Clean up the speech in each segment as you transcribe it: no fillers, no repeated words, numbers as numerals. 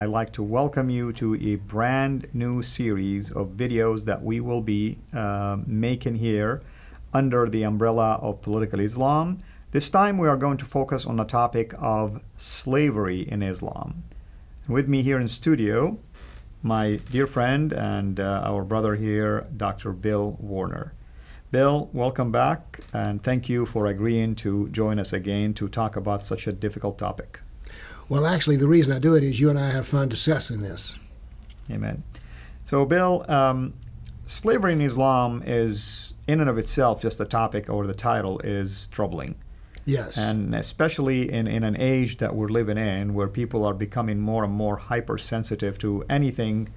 I'd like to welcome you to a brand new series of videos that we will be making here under the umbrella of political Islam. This time we are going to focus on the topic of slavery in Islam. With me here in studio, my dear friend and our brother here, Dr. Bill Warner. Bill, welcome back, and thank you for agreeing to join us again to talk about such a difficult topic. Well, actually, the reason I do it is you and I have fun discussing this. Amen. So, Bill, slavery in Islam is, in and of itself, just the topic or the title is troubling. Yes. And especially in an age that we're living in, where people are becoming more and more hypersensitive to anything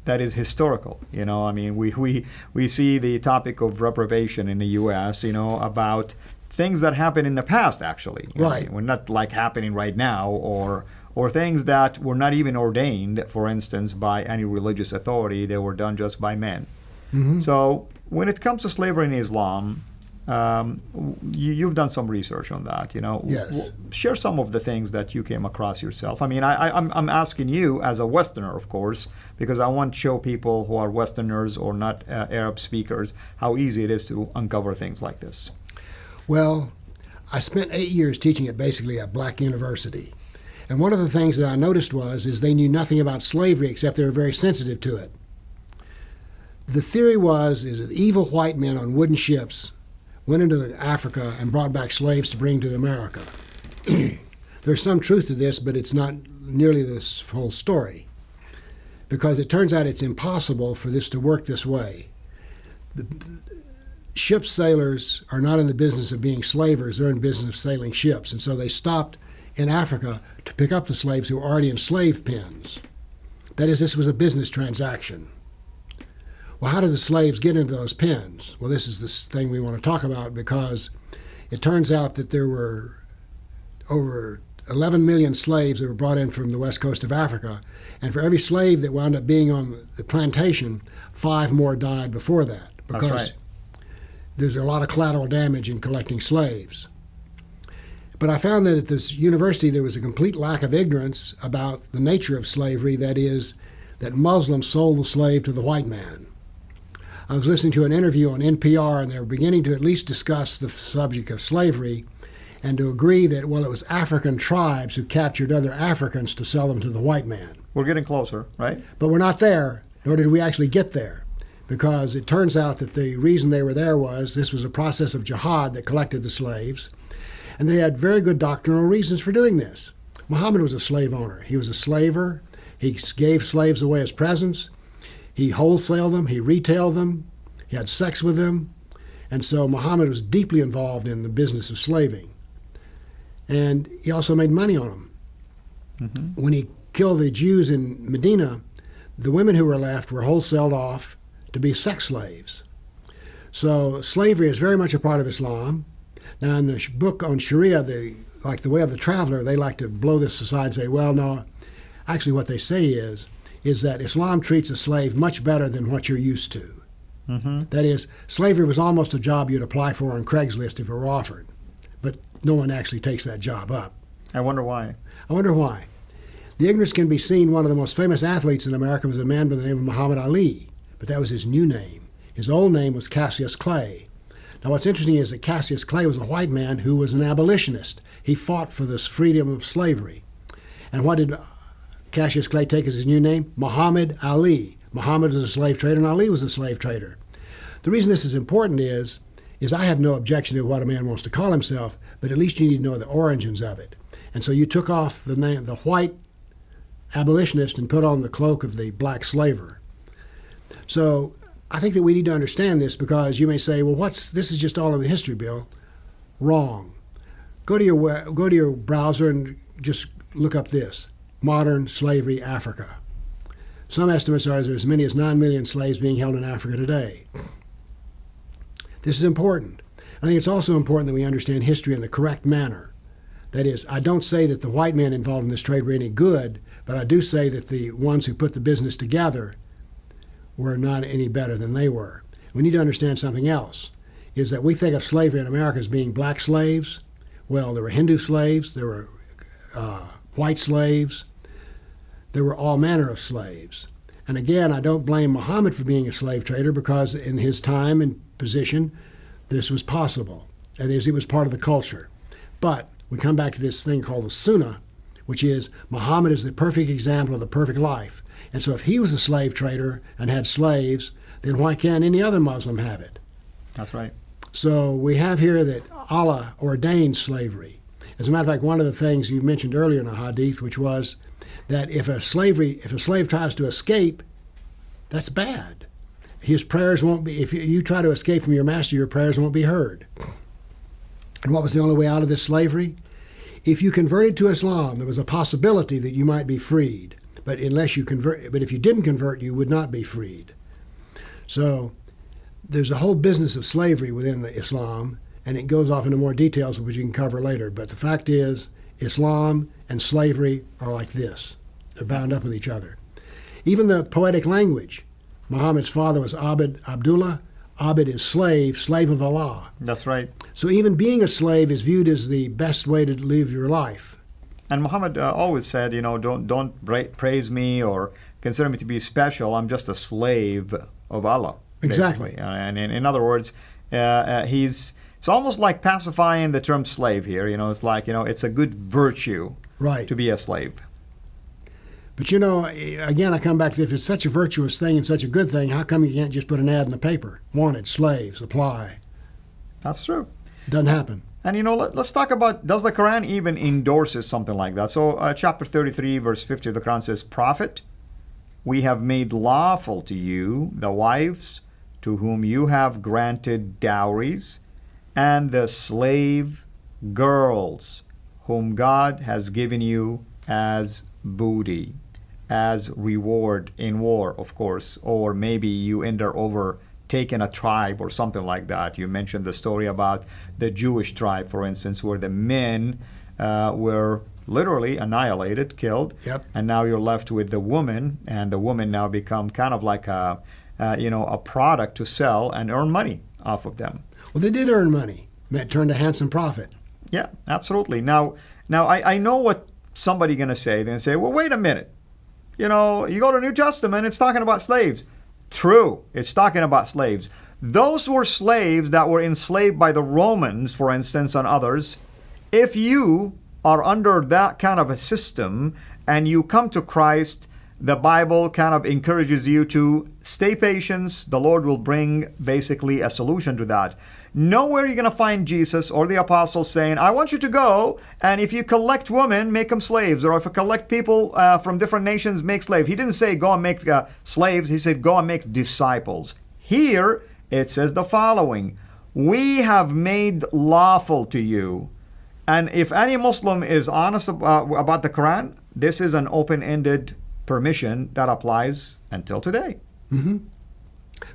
that is historical. You know, I mean, we see the topic of reprobation in the U.S., you know, about things that happened in the past, actually. Right. We're not like happening right now, or things that were not even ordained, for instance, by any religious authority. They were done just by men. Mm-hmm. So when it comes to slavery in Islam, you've done some research on that, you know. Yes. Share some of the things that you came across yourself. I mean, I'm asking you as a Westerner, of course, because I want to show people who are Westerners or not Arab speakers how easy it is to uncover things like this. Well, I spent 8 years teaching at basically a black university. And one of the things that I noticed is they knew nothing about slavery except they were very sensitive to it. The theory is that evil white men on wooden ships went into Africa and brought back slaves to bring to America. There's some truth to this, but it's not nearly the whole story, because it turns out it's impossible for this to work this way. Ship sailors are not in the business of being slavers, they're in the business of sailing ships, and so they stopped in Africa to pick up the slaves who were already in slave pens. That is, this was a business transaction. Well, how did the slaves get into those pens? Well, this is the thing we want to talk about, because it turns out that there were over 11 million slaves that were brought in from the west coast of Africa, and for every slave that wound up being on the plantation, 5 more died before that, because That's right. There's a lot of collateral damage in collecting slaves. But I found that at this university there was a complete lack of ignorance about the nature of slavery, that is, that Muslims sold the slave to the white man. I was listening to an interview on NPR, and they were beginning to at least discuss the subject of slavery and to agree that, well, it was African tribes who captured other Africans to sell them to the white man. We're getting closer, right? But we're not there, nor did we actually get there, because it turns out that the reason they were there was this was a process of Jihad that collected the slaves, and they had very good doctrinal reasons for doing this. Mohammed was a slave owner. He was a slaver. He gave slaves away as presents. He wholesaled them, he retailed them, he had sex with them, and so Muhammad was deeply involved in the business of slaving. And he also made money on them. Mm-hmm. When he killed the Jews in Medina, the women who were left were wholesaled off to be sex slaves. So slavery is very much a part of Islam. Now in the book on Sharia, like the Way of the Traveler, they like to blow this aside and say, well, no, actually what they say is that Islam treats a slave much better than what you're used to. Mm-hmm. That is, slavery was almost a job you'd apply for on Craigslist if it were offered, but no one actually takes that job up. I wonder why. The ignorance can be seen. One of the most famous athletes in America was a man by the name of Muhammad Ali, but that was his new name. His old name was Cassius Clay. Now what's interesting is that Cassius Clay was a white man who was an abolitionist. He fought for this freedom of slavery. And what did Cassius Clay take as his new name? Muhammad Ali. Muhammad was a slave trader and Ali was a slave trader. The reason this is important is I have no objection to what a man wants to call himself, but at least you need to know the origins of it. And so you took off the name, the white abolitionist, and put on the cloak of the black slaver. So I think that we need to understand this, because you may say, well, this is just all in the history, Bill. Wrong. Go to your browser and just look up this. Modern slavery, Africa. Some estimates are there are as many as 9 million slaves being held in Africa today. This is important. I think it's also important that we understand history in the correct manner. That is, I don't say that the white men involved in this trade were any good, but I do say that the ones who put the business together were not any better than they were. We need to understand something else, is that we think of slavery in America as being black slaves. Well, there were Hindu slaves, there were white slaves. there were all manner of slaves. And again, I don't blame Muhammad for being a slave trader, because in his time and position, this was possible. That is, it was part of the culture. But we come back to this thing called the Sunnah, which is Muhammad is the perfect example of the perfect life. And so if he was a slave trader and had slaves, then why can't any other Muslim have it? That's right. So we have here that Allah ordained slavery. As a matter of fact, one of the things you mentioned earlier in the hadith, which was that if a slave tries to escape, that's bad. His prayers won't be, if you try to escape from your master, your prayers won't be heard. And what was the only way out of this slavery? If you converted to Islam, there was a possibility that you might be freed. But if you didn't convert, you would not be freed. So there's a whole business of slavery within the Islam, and it goes off into more details, which you can cover later. But the fact is, Islam and slavery are like this. They're bound up with each other. Even the poetic language. Muhammad's father was Abdullah. Abd is slave of Allah. That's right. So even being a slave is viewed as the best way to live your life. And Muhammad always said, don't praise me or consider me to be special. I'm just a slave of Allah. Exactly. And in other words, it's almost like pacifying the term slave here. It's like, it's a good virtue to be a slave. But again, I come back to, if it's such a virtuous thing and such a good thing, how come you can't just put an ad in the paper? Wanted, slaves, apply. That's true. Doesn't happen. And let's talk about, does the Quran even endorses something like that? So chapter 33, verse 50 of the Quran says, Prophet, we have made lawful to you the wives to whom you have granted dowries, and the slave girls whom God has given you as booty, as reward in war, of course, or maybe you end up overtaking a tribe or something like that. You mentioned the story about the Jewish tribe, for instance, where the men were literally annihilated, killed, and now you're left with the woman, and the woman now become kind of like a product to sell and earn money off of them. Well, they did earn money. It turned a handsome profit. Yeah, absolutely. Now I know what somebody going to say. They're going to say, well, wait a minute. You go to the New Testament, it's talking about slaves. True, it's talking about slaves. Those were slaves that were enslaved by the Romans, for instance, and others. If you are under that kind of a system and you come to Christ, the Bible kind of encourages you to stay patient. The Lord will bring basically a solution to that. Nowhere you're going to find Jesus or the apostles saying, I want you to go, and if you collect women, make them slaves. Or if you collect people from different nations, make slaves. He didn't say go and make slaves. He said go and make disciples. Here it says the following, we have made lawful to you. And if any Muslim is honest about the Quran, this is an open-ended permission that applies until today. Mm-hmm.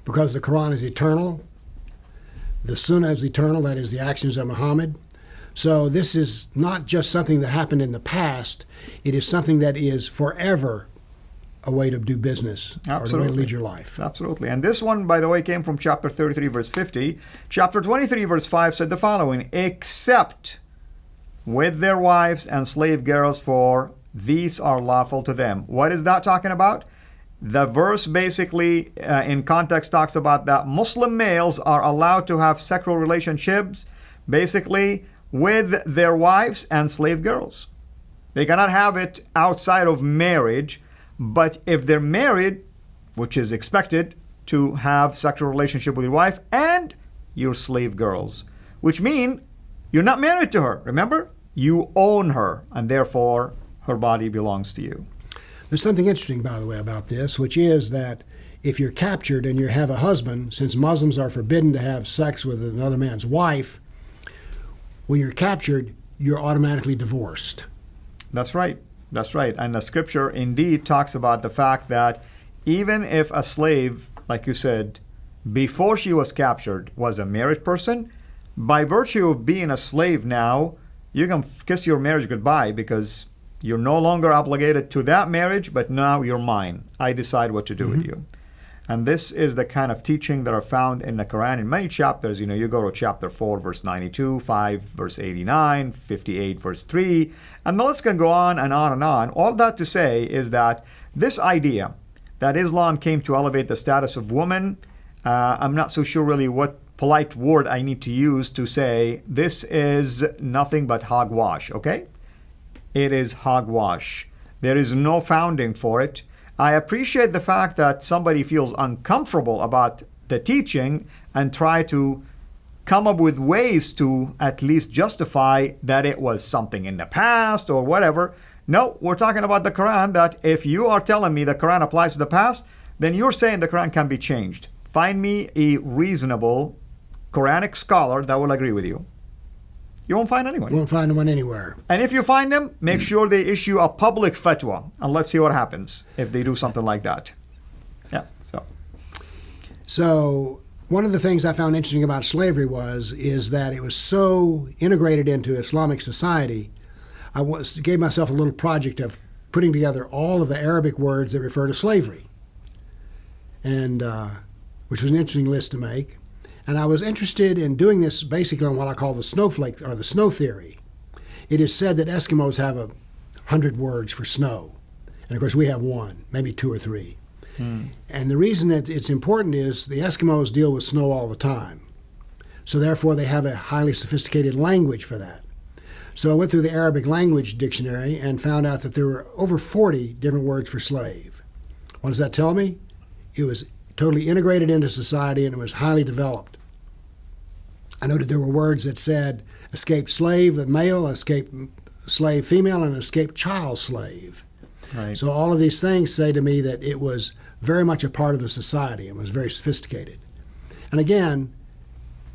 Because the Quran is eternal. The Sunnah is eternal, that is the actions of Muhammad. So this is not just something that happened in the past. It is something that is forever a way to do business. Absolutely. Or a way to lead your life. Absolutely. And this one, by the way, came from chapter 33, verse 50. Chapter 23, verse 5 said the following, except with their wives and slave girls, for these are lawful to them. What is that talking about? The verse basically in context talks about that Muslim males are allowed to have sexual relationships basically with their wives and slave girls. They cannot have it outside of marriage, but if they're married, which is expected to have sexual relationship with your wife and your slave girls, which mean you're not married to her, remember? You own her, and therefore her body belongs to you. There's something interesting, by the way, about this, which is that if you're captured and you have a husband, since Muslims are forbidden to have sex with another man's wife, when you're captured, you're automatically divorced. That's right. That's right. And the scripture indeed talks about the fact that even if a slave, like you said, before she was captured, was a married person, by virtue of being a slave now, you can kiss your marriage goodbye because you're no longer obligated to that marriage, but now you're mine. I decide what to do with you. And this is the kind of teaching that are found in the Quran in many chapters. You know, you go to chapter 4, verse 92, 5, verse 89, 58, verse 3, and the list can go on and on and on. All that to say is that this idea that Islam came to elevate the status of women, I'm not so sure really what polite word I need to use to say this is nothing but hogwash, okay? It is hogwash. There is no founding for it. I appreciate the fact that somebody feels uncomfortable about the teaching and try to come up with ways to at least justify that it was something in the past or whatever. No, we're talking about the Quran, that if you are telling me the Quran applies to the past, then you're saying the Quran can be changed. Find me a reasonable Quranic scholar that will agree with you. You won't find anyone. You won't find one anywhere. And if you find them, make sure they issue a public fatwa, and let's see what happens if they do something like that. Yeah. So one of the things I found interesting about slavery is that it was so integrated into Islamic society. I gave myself a little project of putting together all of the Arabic words that refer to slavery, and which was an interesting list to make. And I was interested in doing this basically on what I call the snowflake or the snow theory. It is said that Eskimos have 100 words for snow. And of course we have one, maybe 2 or 3. And the reason that it's important is the Eskimos deal with snow all the time. So therefore they have a highly sophisticated language for that. So I went through the Arabic language dictionary and found out that there were over 40 different words for slave. What does that tell me? It was totally integrated into society and it was highly developed. I noted there were words that said escaped slave, the male, escaped slave female, and escaped child slave. Right. So all of these things say to me that it was very much a part of the society and was very sophisticated. And again,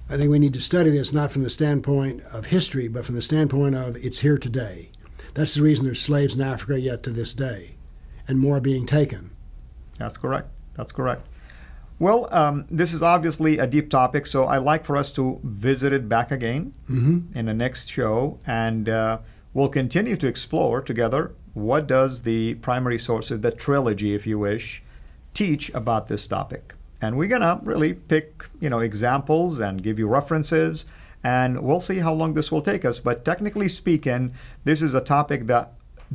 I think we need to study this not from the standpoint of history, but from the standpoint of it's here today. That's the reason there's slaves in Africa yet to this day, and more being taken. That's correct. That's correct. Well, this is obviously a deep topic, so I'd like for us to visit it back again in the next show, and we'll continue to explore together what does the primary sources, the trilogy, if you wish, teach about this topic. And we're going to really pick, examples and give you references, and we'll see how long this will take us. But technically speaking, this is a topic that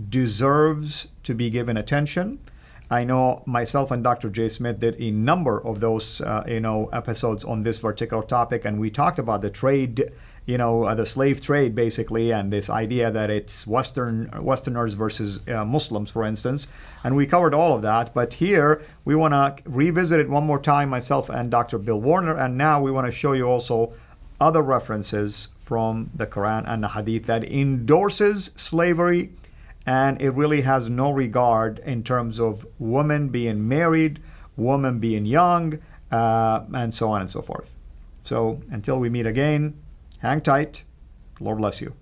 deserves to be given attention. I know myself and Dr. J. Smith did a number of those, episodes on this particular topic, and we talked about the trade, the slave trade, basically, and this idea that it's Westerners versus Muslims, for instance, and we covered all of that. But here we want to revisit it one more time, myself and Dr. Bill Warner, and now we want to show you also other references from the Quran and the Hadith that endorses slavery. And it really has no regard in terms of women being married, women being young, and so on and so forth. So until we meet again, hang tight. Lord bless you.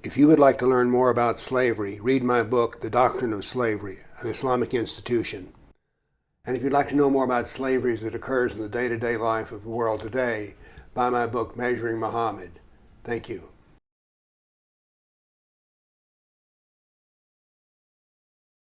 If you would like to learn more about slavery, read my book, The Doctrine of Slavery, an Islamic Institution. And if you'd like to know more about slavery as it occurs in the day-to-day life of the world today, buy my book, Measuring Mohammed. Thank you.